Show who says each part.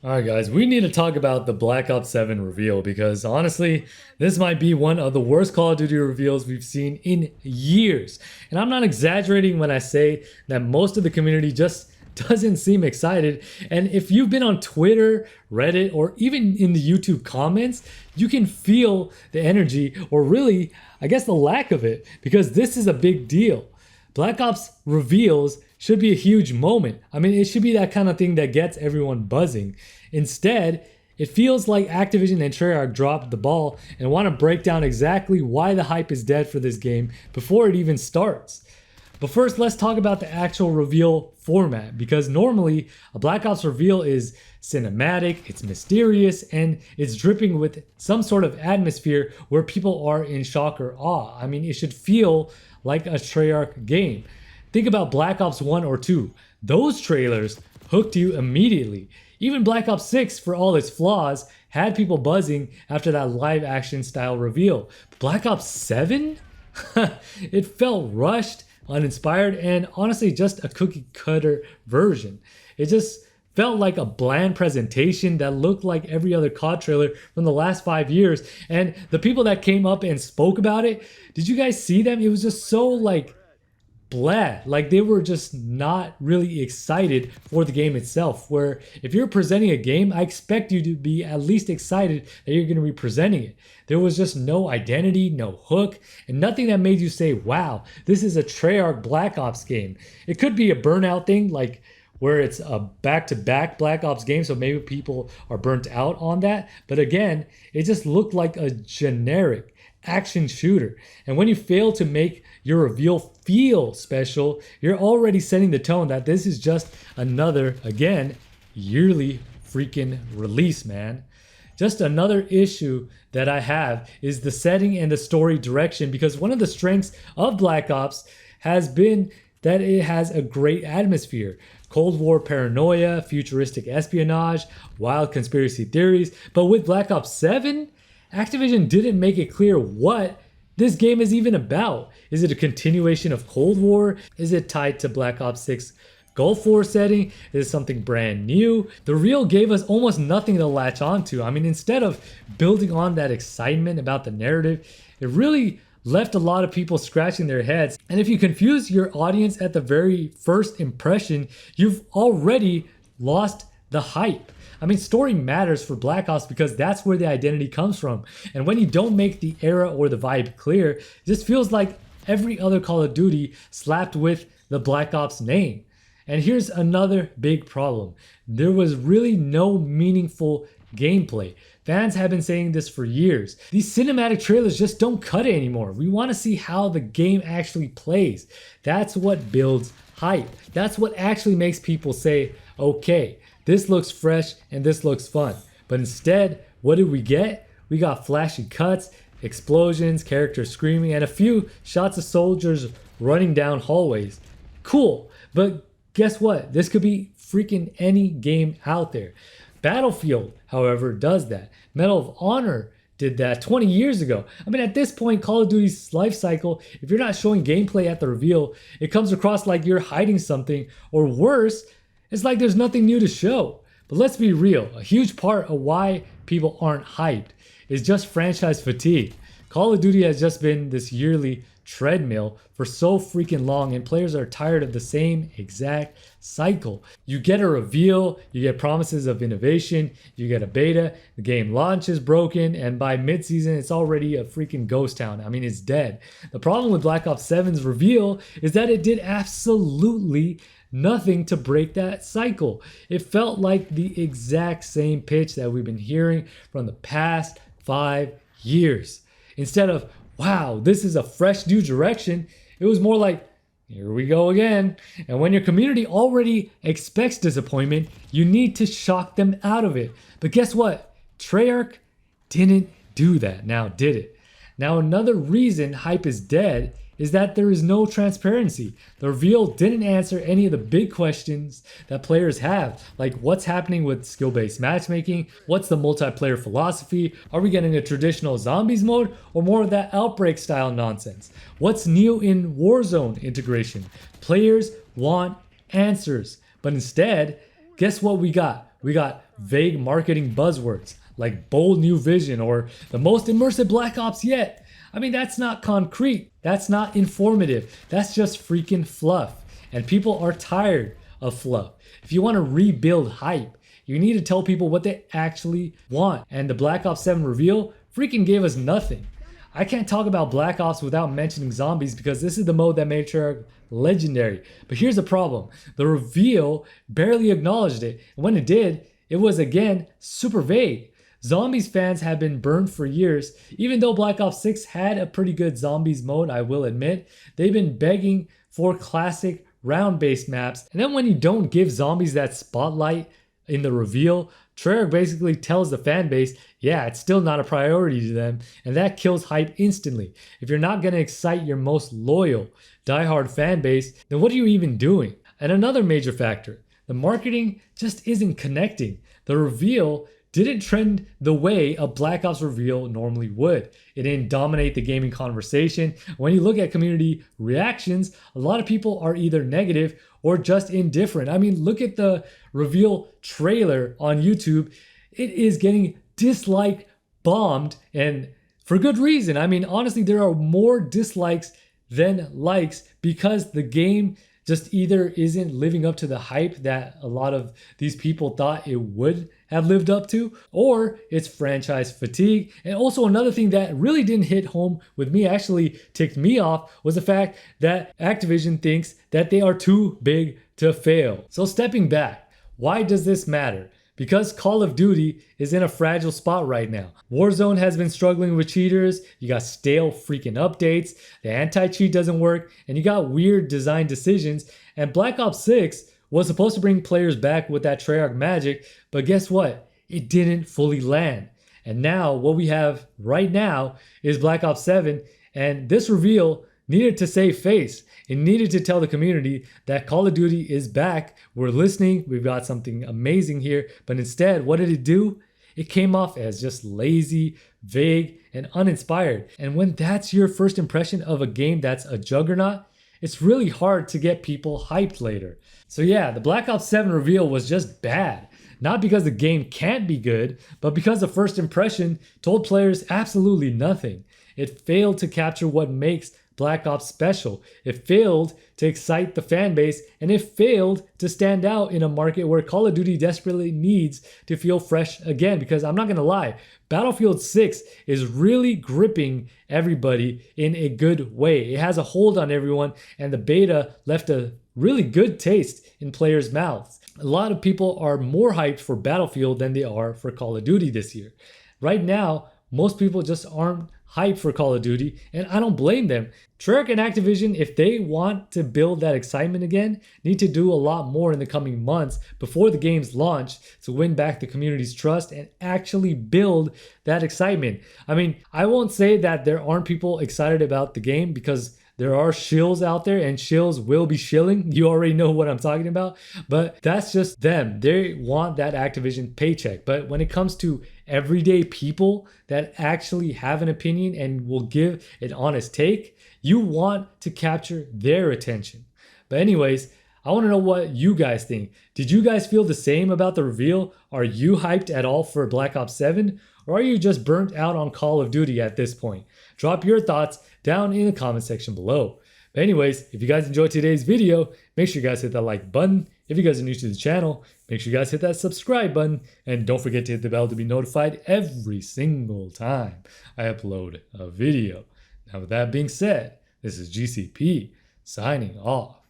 Speaker 1: All right, guys, we need to talk about the Black Ops 7 reveal because honestly, this might be one of the worst Call of Duty reveals we've seen in years. And I'm not exaggerating when I say that most of the community just doesn't seem excited. And if you've been on Twitter, Reddit, or even in the YouTube comments, you can feel the energy, or really, I guess, the lack of it, because this is a big deal. Black Ops reveals should be a huge moment. I mean, it should be that kind of thing that gets everyone buzzing. Instead, it feels like Activision and Treyarch dropped the ball and want to break down exactly why the hype is dead for this game before it even starts. But first, let's talk about the actual reveal format, because normally a Black Ops reveal is cinematic, it's mysterious, and it's dripping with some sort of atmosphere where people are in shock or awe. I mean, it should feel like a Treyarch game. Think about Black Ops 1 or 2. Those trailers hooked you immediately. Even Black Ops 6, for all its flaws, had people buzzing after that live action style reveal. Black Ops 7? It felt rushed, uninspired, and honestly just a cookie cutter version. It just felt like a bland presentation that looked like every other COD trailer from the last 5 years. And the people that came up and spoke about it, did you guys see them? It was just so like blah. Like they were just not really excited for the game itself. Where if you're presenting a game, I expect you to be at least excited that you're going to be presenting it. There was just no identity, no hook, and nothing that made you say, wow, this is a Treyarch Black Ops game. It could be a burnout thing, like where it's a back-to-back Black Ops game, so maybe people are burnt out on that. But again, it just looked like a generic action shooter. And when you fail to make your reveal feel special, you're already setting the tone that this is just another, again, yearly freaking release, man. Just another issue that I have is the setting and the story direction, because one of the strengths of Black Ops has been that it has a great atmosphere. Cold War paranoia, futuristic espionage, wild conspiracy theories. But with Black Ops 7, Activision didn't make it clear what this game is even about. Is it a continuation of Cold War? Is it tied to Black Ops 6 Gulf War setting? Is it something brand new? The reveal gave us almost nothing to latch onto. I mean, instead of building on that excitement about the narrative, it really left a lot of people scratching their heads. And if you confuse your audience at the very first impression, you've already lost the hype. I mean, story matters for Black Ops because that's where the identity comes from. And when you don't make the era or the vibe clear, it just feels like every other Call of Duty slapped with the Black Ops name. And here's another big problem. There was really no meaningful gameplay. Fans have been saying this for years. These cinematic trailers just don't cut it anymore. We want to see how the game actually plays. That's what builds hype. That's what actually makes people say, okay, this looks fresh and this looks fun. But instead, what did we get? We got flashy cuts, explosions, characters screaming, and a few shots of soldiers running down hallways. Cool, but guess what? This could be freaking any game out there. Battlefield, however, does that. Medal of Honor did that 20 years ago. I mean, at this point, Call of Duty's life cycle, if you're not showing gameplay at the reveal, it comes across like you're hiding something, or worse, it's like there's nothing new to show. But let's be real, a huge part of why people aren't hyped is just franchise fatigue. Call of Duty has just been this yearly treadmill for so freaking long, and players are tired of the same exact cycle. You get a reveal, you get promises of innovation, you get a beta, the game launches broken, and by mid-season it's already a freaking ghost town. I mean, it's dead. The problem with Black Ops 7's reveal is that it did absolutely nothing to break that cycle. It felt like the exact same pitch that we've been hearing from the past 5 years. Instead of, wow, this is a fresh new direction, it was more like, here we go again. And when your community already expects disappointment, you need to shock them out of it. But guess what? Treyarch didn't do that, now did it? Now another reason hype is dead is that there is no transparency. The reveal didn't answer any of the big questions that players have, like what's happening with skill-based matchmaking, what's the multiplayer philosophy, are we getting a traditional zombies mode, or more of that Outbreak style nonsense? What's new in Warzone integration? Players want answers, but instead, guess what we got? We got vague marketing buzzwords like bold new vision or the most immersive Black Ops yet. I mean, that's not concrete. That's not informative. That's just freaking fluff. And people are tired of fluff. If you want to rebuild hype, you need to tell people what they actually want. And the Black Ops 7 reveal freaking gave us nothing. I can't talk about Black Ops without mentioning zombies because this is the mode that made Treyarch legendary. But here's the problem. The reveal barely acknowledged it. And when it did, it was again super vague. Zombies fans have been burned for years. Even though Black Ops 6 had a pretty good zombies mode, I will admit, they've been begging for classic round-based maps. And then when you don't give zombies that spotlight in the reveal, Treyarch basically tells the fan base, yeah, it's still not a priority to them, and that kills hype instantly. If you're not gonna excite your most loyal, diehard fan base, then what are you even doing? And another major factor, the marketing just isn't connecting. The reveal didn't trend the way a Black Ops reveal normally would. It didn't dominate the gaming conversation. When you look at community reactions, a lot of people are either negative or just indifferent. I mean, look at the reveal trailer on YouTube. It is getting dislike bombed, and for good reason. I mean, honestly, there are more dislikes than likes because the game just either isn't living up to the hype that a lot of these people thought it would have lived up to, or it's franchise fatigue. And also another thing that really didn't hit home with me, actually ticked me off, was the fact that Activision thinks that they are too big to fail. So stepping back, why does this matter? Because Call of Duty is in a fragile spot right now. Warzone has been struggling with cheaters, you got stale freaking updates, the anti-cheat doesn't work, and you got weird design decisions, and Black Ops 6 was supposed to bring players back with that Treyarch magic, but guess what? It didn't fully land. And now what we have right now is Black Ops 7, and this reveal needed to save face. It needed to tell the community that Call of Duty is back. We're listening. We've got something amazing here. But instead, what did it do? It came off as just lazy, vague, and uninspired. And when that's your first impression of a game that's a juggernaut, it's really hard to get people hyped later. So yeah, the Black Ops 7 reveal was just bad. Not because the game can't be good, but because the first impression told players absolutely nothing. It failed to capture what makes Black Ops special. It failed to excite the fan base, and it failed to stand out in a market where Call of Duty desperately needs to feel fresh again. Because I'm not gonna lie, Battlefield 6 is really gripping everybody in a good way. It has a hold on everyone, and the beta left a really good taste in players' mouths. A lot of people are more hyped for Battlefield than they are for Call of Duty this year. Right now, most people just aren't hyped for Call of Duty, and I don't blame them. Treyarch and Activision, if they want to build that excitement again, need to do a lot more in the coming months before the game's launch to win back the community's trust and actually build that excitement. I mean, I won't say that there aren't people excited about the game, because there are shills out there, and shills will be shilling. You already know what I'm talking about, but that's just them. They want that Activision paycheck. But when it comes to everyday people that actually have an opinion and will give an honest take, you want to capture their attention. But anyways, I want to know what you guys think. Did you guys feel the same about the reveal? Are you hyped at all for Black Ops 7? Or are you just burnt out on Call of Duty at this point? Drop your thoughts down in the comment section below. But anyways, if you guys enjoyed today's video, make sure you guys hit that like button. If you guys are new to the channel, make sure you guys hit that subscribe button. And don't forget to hit the bell to be notified every single time I upload a video. Now with that being said, this is GCP signing off.